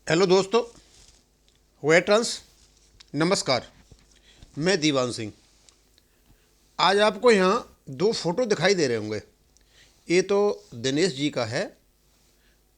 Hello दोस्तों, veterans, नमस्कार। मैं दीवान सिंह। आज आपको यहाँ दो फोटो दिखाई दे रहे होंगे। ये तो दिनेश जी का है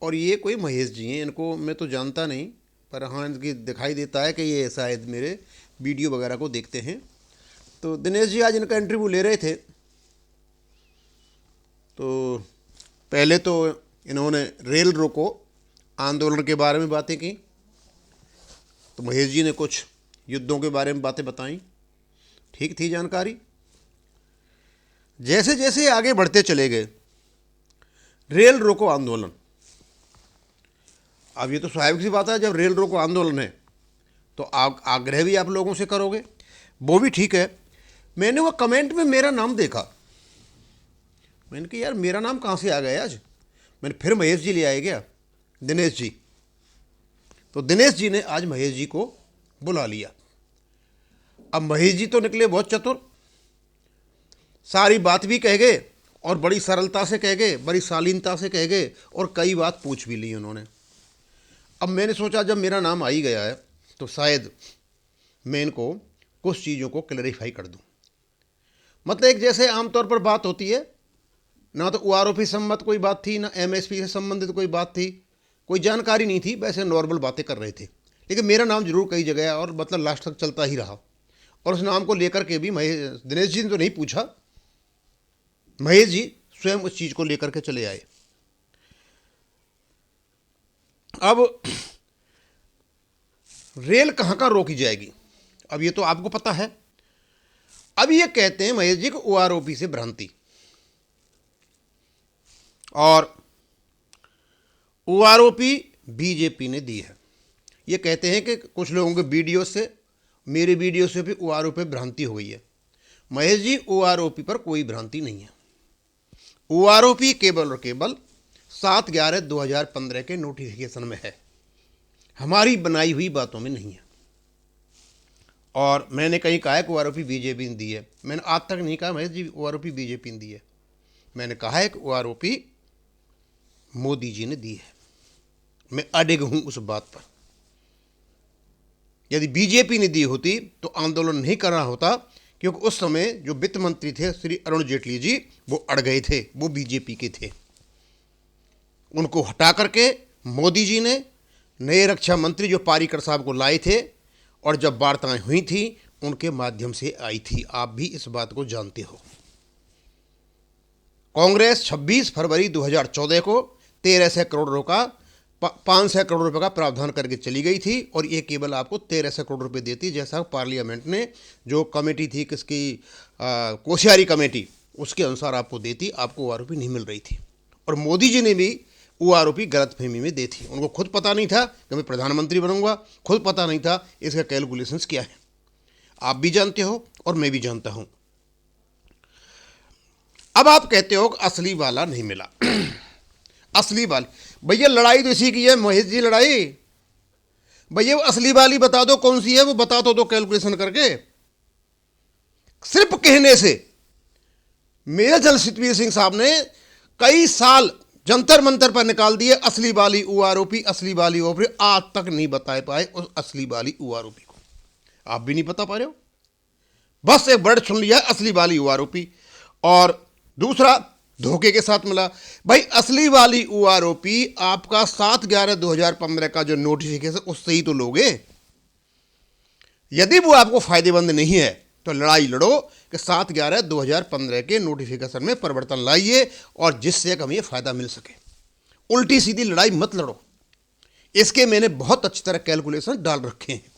और ये कोई महेश जी हैं। इनको मैं तो जानता नहीं, पर हाँ इनकी दिखाई देता है कि ये शायद मेरे वीडियो वगैरह को देखते हैं। तो दिनेश जी आज इनका इंटरव्यू ले रहे थे। तो पहले तो इन्होंने रेल रोको आंदोलन के बारे में बातें की। तो महेश जी ने कुछ युद्धों के बारे में बातें बताई। ठीक थी जानकारी। जैसे जैसे आगे बढ़ते चले गए, रेल रोको आंदोलन। अब ये तो स्वाभाविक सी बात है, जब रेल रोको आंदोलन है तो आग्रह भी आप लोगों से करोगे, वो भी ठीक है। मैंने वो कमेंट में मेरा नाम देखा। मैंने कहा यार मेरा नाम कहाँ से आ गया आज। मैंने फिर महेश जी ले आए क्या, दिनेश जी। तो दिनेश जी ने आज महेश जी को बुला लिया। अब महेश जी तो निकले बहुत चतुर। सारी बात भी कह गए और बड़ी सरलता से कह गए, बड़ी शालीनता से कह गए और कई बात पूछ भी ली उन्होंने। अब मैंने सोचा जब मेरा नाम आ ही गया है तो शायद मैं इनको कुछ चीज़ों को क्लैरिफाई कर दूं। मतलब एक जैसे आमतौर पर बात होती है ना, तो ओआरओपी सम्मत कोई बात थी, ना एमएसपी से संबंधित कोई बात थी, कोई जानकारी नहीं थी, वैसे नॉर्मल बातें कर रहे थे। लेकिन मेरा नाम जरूर कई जगह है और मतलब लास्ट तक चलता ही रहा। और उस नाम को लेकर के भी महेश दिनेश जी ने तो नहीं पूछा, महेश जी स्वयं उस चीज़ को लेकर के चले आए। अब रेल कहाँ कहाँ रोकी जाएगी, अब ये तो आपको पता है। अब ये कहते हैं महेश जी को ओआरओपी से भ्रांति, और ओआरओपी बीजेपी ने दी है। ये कहते हैं कि कुछ लोगों के वीडियो से, मेरे वीडियो से भी ओआरओपी भ्रांति हो गई है। महेश जी ओआरओपी पर कोई भ्रांति नहीं है। ओआरओपी केवल और केवल 7/11/2015 के नोटिफिकेशन में है, हमारी बनाई हुई बातों में नहीं है। और मैंने कहीं कहा है कि ओआरओपी बीजेपी ने दी है। मैंने आज तक नहीं कहा महेश जी ओआरओपी बीजेपी ने दी है। मैंने कहा है कि ओआरओपी मोदी जी ने दी है। मैं अडिग हूं उस बात पर। यदि बीजेपी ने दी होती तो आंदोलन नहीं करना होता, क्योंकि उस समय जो वित्त मंत्री थे श्री अरुण जेटली जी, वो अड़ गए थे, वो बीजेपी के थे। उनको हटा करके मोदी जी ने नए रक्षा मंत्री जो पारीकर साहब को लाए थे, और जब वार्ताएं हुई थी उनके माध्यम से आई थी। आप भी इस बात को जानते हो। कांग्रेस 26 फरवरी 2014 को 1300 करोड़ का 500 करोड़ रुपए का प्रावधान करके चली गई थी, और ये केवल आपको 1300 करोड़ रुपए देती, जैसा पार्लियामेंट ने जो कमेटी थी किसकी, कोश्यारी कमेटी, उसके अनुसार आपको देती। आपको ओआरओपी नहीं मिल रही थी। और मोदी जी ने भी ओआरओपी गलतफहमी में दी थी। उनको खुद पता नहीं था कि मैं प्रधानमंत्री बनूंगा, खुद पता नहीं था इसका कैलकुलेशंस क्या है। आप भी जानते हो और मैं भी जानता हूं। अब आप कहते हो कि असली वाला नहीं मिला। असली वाली, भैया लड़ाई तो इसी की है महेश जी, लड़ाई। भैया वो असली वाली बता दो कौन सी है, वो बता दो कैलकुलेशन करके। सिर्फ कहने से मेजर जनरल सतवीर सिंह साहब ने कई साल जंतर मंतर पर निकाल दिए असली वाली ओआरओपी, असली वाली ओआरओपी। आज तक नहीं बता पाए उस असली वाली ओआरओपी को। आप भी नहीं बता पा रहे हो। बस एक वर्ड सुन लिया, असली वाली ओआरओपी। और दूसरा धोखे के साथ मिला। भाई असली वाली ओआरओपी आपका 7/11/2015 का जो नोटिफिकेशन, उससे ही तो लोगे। यदि वो आपको फायदेमंद नहीं है तो लड़ाई लड़ो कि 7/11/2015 के नोटिफिकेशन में परिवर्तन लाइए, और जिससे हमें फायदा मिल सके। उल्टी सीधी लड़ाई मत लड़ो। इसके मैंने बहुत अच्छी तरह कैलकुलेशन डाल रखे हैं।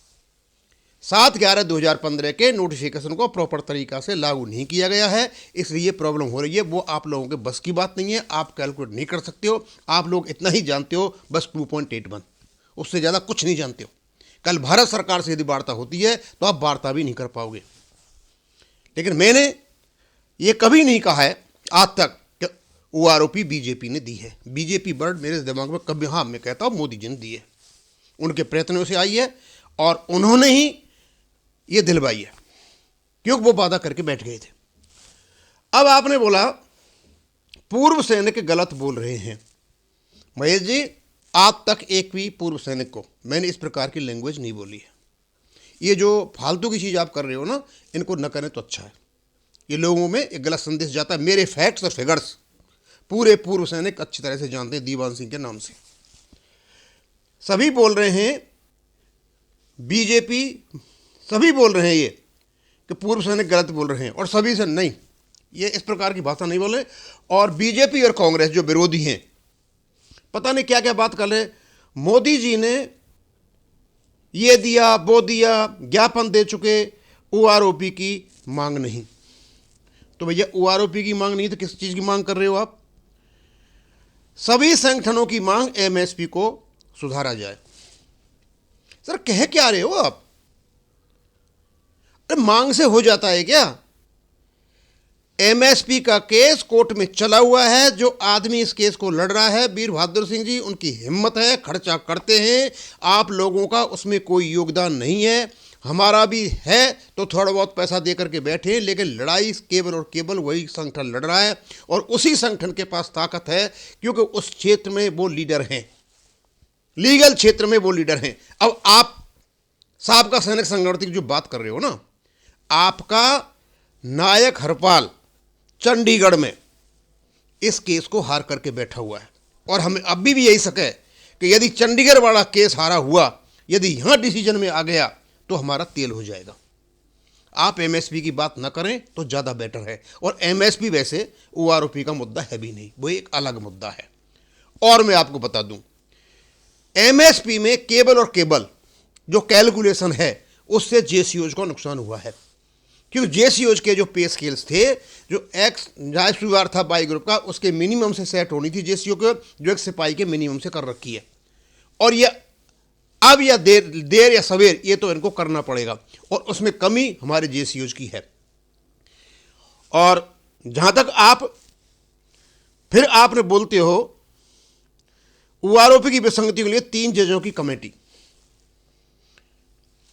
7/11/2015 के नोटिफिकेशन को प्रॉपर तरीका से लागू नहीं किया गया है, इसलिए प्रॉब्लम हो रही है। वो आप लोगों के बस की बात नहीं है, आप कैलकुलेट नहीं कर सकते हो। आप लोग इतना ही जानते हो बस 2.81, उससे ज़्यादा कुछ नहीं जानते हो। कल भारत सरकार से यदि वार्ता होती है तो आप वार्ता भी नहीं कर पाओगे। लेकिन मैंने ये कभी नहीं कहा है आज तक कि ओआरओपी बीजेपी ने दी है। बीजेपी वर्ड मेरे दिमाग में कभी, हाँ मैं कहता हूँ मोदी जी ने दी है, उनके प्रयत्नों से आई है, और उन्होंने ही ये दिलवाई है, क्योंकि वो वादा करके बैठ गए थे। अब आपने बोला पूर्व सैनिक गलत बोल रहे हैं। महेश जी आज तक एक भी पूर्व सैनिक को मैंने इस प्रकार की लैंग्वेज नहीं बोली है। ये जो फालतू की चीज़ आप कर रहे हो ना, इनको न करें तो अच्छा है। ये लोगों में एक गलत संदेश जाता है। मेरे फैक्ट्स और फिगर्स पूरे पूर्व सैनिक अच्छी तरह से जानते हैं दीवान सिंह के नाम से। सभी बोल रहे हैं, बीजेपी सभी बोल रहे हैं ये कि पूर्व सैनिक गलत बोल रहे हैं, और सभी से नहीं, ये इस प्रकार की भाषा नहीं बोले। और बीजेपी और कांग्रेस जो विरोधी हैं, पता नहीं क्या क्या बात कर रहे। मोदी जी ने ये दिया वो दिया, ज्ञापन दे चुके, ओआरओपी की मांग नहीं। तो भैया ओआरओपी की मांग नहीं तो किस चीज़ की मांग कर रहे हो आप? सभी संगठनों की मांग एमएसपी को सुधारा जाए। सर कह क्या रहे हो आप? अरे मांग से हो जाता है क्या? एमएसपी का केस कोर्ट में चला हुआ है। जो आदमी इस केस को लड़ रहा है, वीर बहादुर सिंह जी, उनकी हिम्मत है, खर्चा करते हैं। आप लोगों का उसमें कोई योगदान नहीं है, हमारा भी है तो थोड़ा बहुत पैसा दे करके बैठे, लेकिन लड़ाई केवल और केवल वही संगठन लड़ रहा है, और उसी संगठन के पास ताकत है क्योंकि उस क्षेत्र में वो लीडर हैं, लीगल क्षेत्र में वो लीडर हैं। अब आप साबका सैनिक संगठन की जो बात कर रहे हो ना, आपका नायक हरपाल चंडीगढ़ में इस केस को हार करके बैठा हुआ है, और हमें अभी भी यही शक है कि यदि चंडीगढ़ वाला केस हारा हुआ, यदि यहां डिसीजन में आ गया तो हमारा तेल हो जाएगा। आप एमएसपी की बात न करें तो ज़्यादा बेटर है। और एमएसपी वैसे ओआरओपी का मुद्दा है भी नहीं, वो एक अलग मुद्दा है। और मैं आपको बता दूं, एमएसपी में केबल और केबल जो कैलकुलेशन है उससे जेसीओज को नुकसान हुआ है, क्योंकि जेसीओज के जो पे स्केल्स थे, जो एक्स जायसवाल था बाई ग्रुप का, उसके मिनिमम से सेट होनी थी जेसीओ को, जो एक सिपाही के मिनिमम से कर रखी है। और ये अब या देर या सवेर ये तो इनको करना पड़ेगा, और उसमें कमी हमारे जेसीओज की है। और जहां तक आप फिर आपने बोलते हो ओआरओपी की विसंगति के लिए 3 जजों की कमेटी,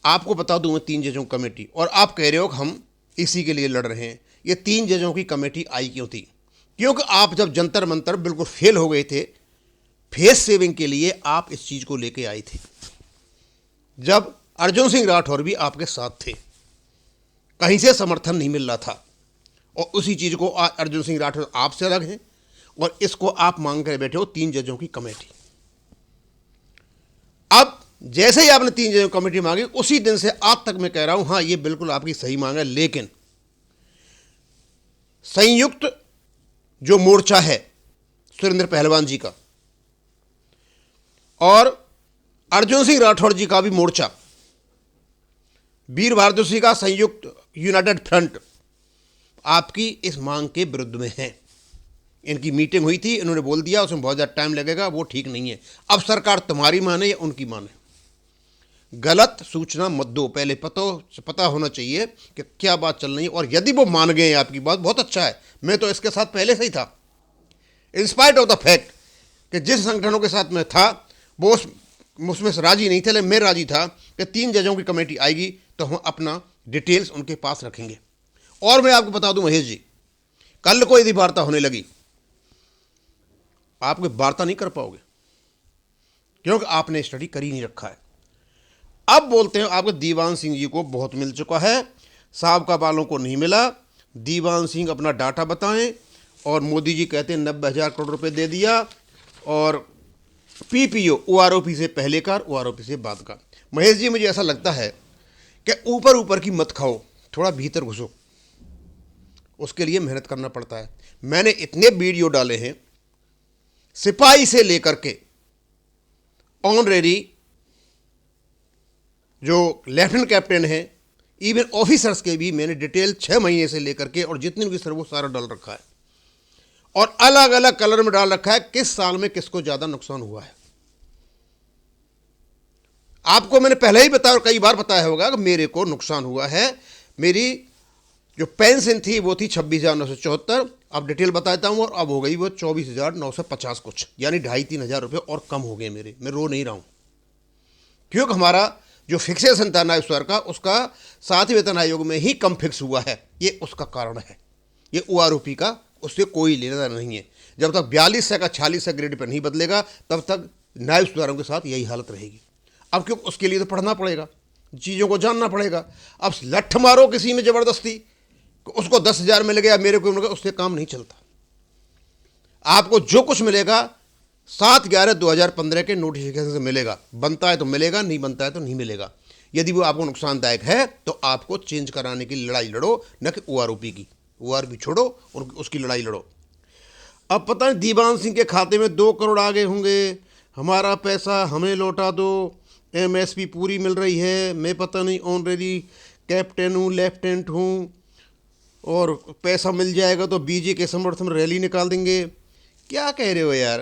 आपको बता दूं मैं 3 जजों की कमेटी, और आप कह रहे हो कि हम इसी के लिए लड़ रहे हैं। ये 3 जजों की कमेटी आई क्यों थी? क्योंकि आप जब जंतर मंतर बिल्कुल फेल हो गए थे, फेस सेविंग के लिए आप इस चीज को लेके आए थे, जब अर्जुन सिंह राठौर भी आपके साथ थे, कहीं से समर्थन नहीं मिल रहा था, और उसी चीज को अर्जुन सिंह राठौर आपसे अलग हैं, और इसको आप मांग कर बैठे हो 3 जजों की कमेटी। अब जैसे ही आपने 3 जजों की कमेटी मांगी, उसी दिन से आज तक मैं कह रहा हूं हां ये बिल्कुल आपकी सही मांग है, लेकिन संयुक्त जो मोर्चा है सुरेंद्र पहलवान जी का और अर्जुन सिंह राठौर जी का भी मोर्चा, वीर बहादुर सिंह का संयुक्त यूनाइटेड फ्रंट, आपकी इस मांग के विरुद्ध में है। इनकी मीटिंग हुई थी, इन्होंने बोल दिया उसमें बहुत ज़्यादा टाइम लगेगा, वो ठीक नहीं है। अब सरकार तुम्हारी माने या उनकी माने, गलत सूचना मत दो, पहले पता होना चाहिए कि क्या बात चल रही है। और यदि वो मान गए आपकी बात, बहुत अच्छा है, मैं तो इसके साथ पहले से ही था, इंस्पाइट ऑफ द फैक्ट कि जिस संगठनों के साथ मैं था वो उसमें से राजी नहीं थे, लेकिन मैं राजी था कि 3 जजों की कमेटी आएगी तो हम अपना डिटेल्स उनके पास रखेंगे। और मैं आपको बता दूं महेश जी, कल को यदि वार्ता होने लगी, आप कोई वार्ता नहीं कर पाओगे, क्योंकि आपने स्टडी कर ही नहीं रखा है। अब बोलते हैं आपको दीवान सिंह जी को बहुत मिल चुका है, साहब वालों को नहीं मिला। दीवान सिंह अपना डाटा बताएं, और मोदी जी कहते हैं 90,000 करोड़ रुपए दे दिया, और पीपीओ ओआरओपी से पहले का, ओआरओपी से बाद का। महेश जी मुझे ऐसा लगता है कि ऊपर ऊपर की मत खाओ, थोड़ा भीतर घुसो, उसके लिए मेहनत करना पड़ता है। मैंने इतने वीडियो डाले हैं, सिपाही से लेकर के ऑनरेरी जो लेफ्टिनेंट कैप्टन है, इवन ऑफिसर्स के भी मैंने डिटेल 6 महीने से लेकर के, और जितने भी सर वो सारा डाल रखा है, और अलग अलग कलर में डाल रखा है किस साल में किसको ज़्यादा नुकसान हुआ है। आपको मैंने पहले ही बताया और कई बार बताया होगा कि मेरे को नुकसान हुआ है। मेरी जो पेंशन थी वो थी 26,974, अब डिटेल बताता हूँ, और अब हो गई वो 24,950 कुछ, यानी 2,500-3 हज़ार रुपये और कम हो गए मेरे। मैं रो नहीं रहा हूँ, क्योंकि हमारा जो फिक्सेशन था नायब सर का, उसका साथ ही वेतन आयोग में ही कम फिक्स हुआ है, ये उसका कारण है। ये ओआरओपी का उससे कोई लेना देना नहीं है। जब तक 42 से का 46 से ग्रेड पर नहीं बदलेगा, तब तक न्याय सुधारों के साथ यही हालत रहेगी। अब क्यों, उसके लिए तो पढ़ना पड़ेगा, चीज़ों को जानना पड़ेगा। अब लठ मारो किसी में ज़बरदस्ती, उसको 10,000 मिल गया, मेरे को मिल गया, उससे काम नहीं चलता। आपको जो कुछ मिलेगा 7/11/2015 के नोटिफिकेशन से मिलेगा। बनता है तो मिलेगा, नहीं बनता है तो नहीं मिलेगा। यदि वो आपको नुकसानदायक है तो आपको चेंज कराने की लड़ाई लड़ो, न कि OROP की। ORP छोड़ो और उसकी लड़ाई लड़ो। अब पता नहीं दीवान सिंह के खाते में 2 करोड़ आ गए होंगे, हमारा पैसा हमें लौटा दो, MSP पूरी मिल रही है, मैं पता नहीं ऑनरेरी कैप्टन हूँ, लेफ्टिनेंट हूँ, और पैसा मिल जाएगा तो BJ के समर्थन में रैली निकाल देंगे। क्या कह रहे हो यार?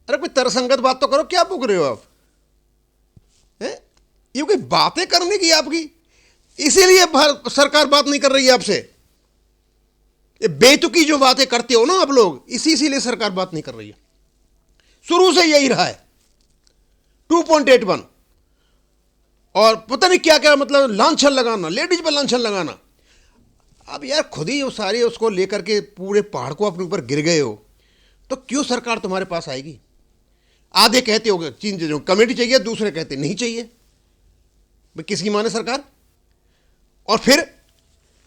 अरे कोई तरसंगत बात तो करो, क्या पूछ रहे हो आप? हैं? ये कोई बातें करने की आपकी, इसीलिए सरकार बात नहीं कर रही है आपसे। ये बेतुकी जो बातें करते हो ना आप लोग, इसीलिए सरकार बात नहीं कर रही है। शुरू से यही रहा है 2.81, और पता नहीं क्या क्या, मतलब लांछन लगाना, लेडीज पर लांछन लगाना। अब यार खुद ही वो सारे उसको लेकर के पूरे पहाड़ को अपने ऊपर गिर गए हो, तो क्यों सरकार तुम्हारे पास आएगी? आधे कहते हो चीज कमेटी चाहिए, दूसरे कहते नहीं चाहिए। भाई किसकी माने सरकार? और फिर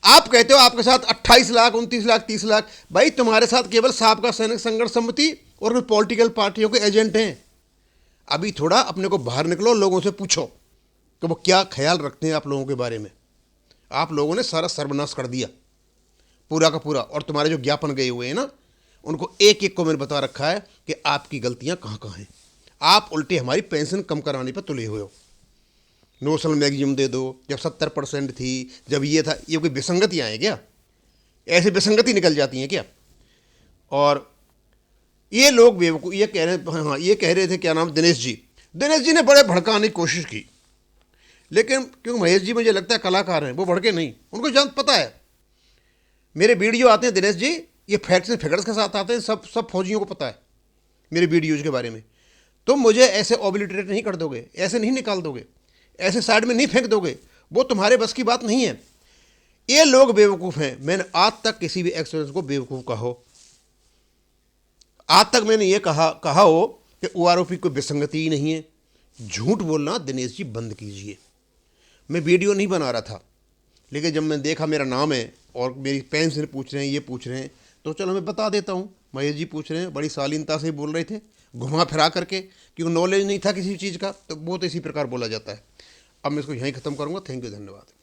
आप कहते हो आपके साथ 28 लाख, 29 लाख, 30 लाख। भाई तुम्हारे साथ केवल साबका सैनिक संघर्ष समिति और पॉलिटिकल पार्टियों के एजेंट हैं। अभी थोड़ा अपने को बाहर निकलो, लोगों से पूछो कि वो क्या ख्याल रखते हैं आप लोगों के बारे में। आप लोगों ने सारा सर्वनाश कर दिया पूरा का पूरा, और तुम्हारे जो ज्ञापन गए हुए हैं ना, उनको एक एक को मैंने बता रखा है कि आपकी गलतियां कहाँ कहाँ हैं। आप उल्टे हमारी पेंशन कम कराने पर तुले हुए हो। नोशनल मैक्सिमम दे दो, जब 70% थी, जब ये था। ये कोई विसंगतियाँ हैं क्या? ऐसे विसंगति निकल जाती हैं क्या? और ये लोग बेवकूफ़ ये कह रहे, हाँ ये कह रहे थे, क्या नाम, दिनेश जी ने बड़े भड़काने की कोशिश की, लेकिन क्योंकि महेश जी मुझे लगता है कलाकार हैं, वो भड़के नहीं। उनको जान पता है, मेरे वीडियो आते हैं दिनेश जी, ये फैक्ट्स एंड फिगर्स के साथ आते हैं, सब फौजियों को पता है मेरे वीडियोज़ के बारे में। तुम मुझे ऐसे ऑब्लिटरेट नहीं कर दोगे, ऐसे नहीं निकाल दोगे, ऐसे साइड में नहीं फेंक दोगे, वो तुम्हारे बस की बात नहीं है। ये लोग बेवकूफ़ हैं। मैंने आज तक किसी भी एक्सपीरियंस को बेवकूफ़ कहा हो, आज तक मैंने ये कहा हो कि OROP कोई विसंगति ही नहीं है। झूठ बोलना दिनेश जी बंद कीजिए। मैं वीडियो नहीं बना रहा था, लेकिन जब मैं देखा मेरा नाम है और मेरी पेंशन पूछ रहे हैं, ये पूछ रहे हैं, तो चलो मैं बता देता हूँ। महेश जी पूछ रहे हैं, बड़ी शालीनता से बोल रहे थे, घुमा फिरा करके, क्योंकि नॉलेज नहीं था किसी चीज़ का, तो बहुत इसी प्रकार बोला जाता है। अब मैं इसको यहीं ख़त्म करूँगा। थैंक यू, धन्यवाद।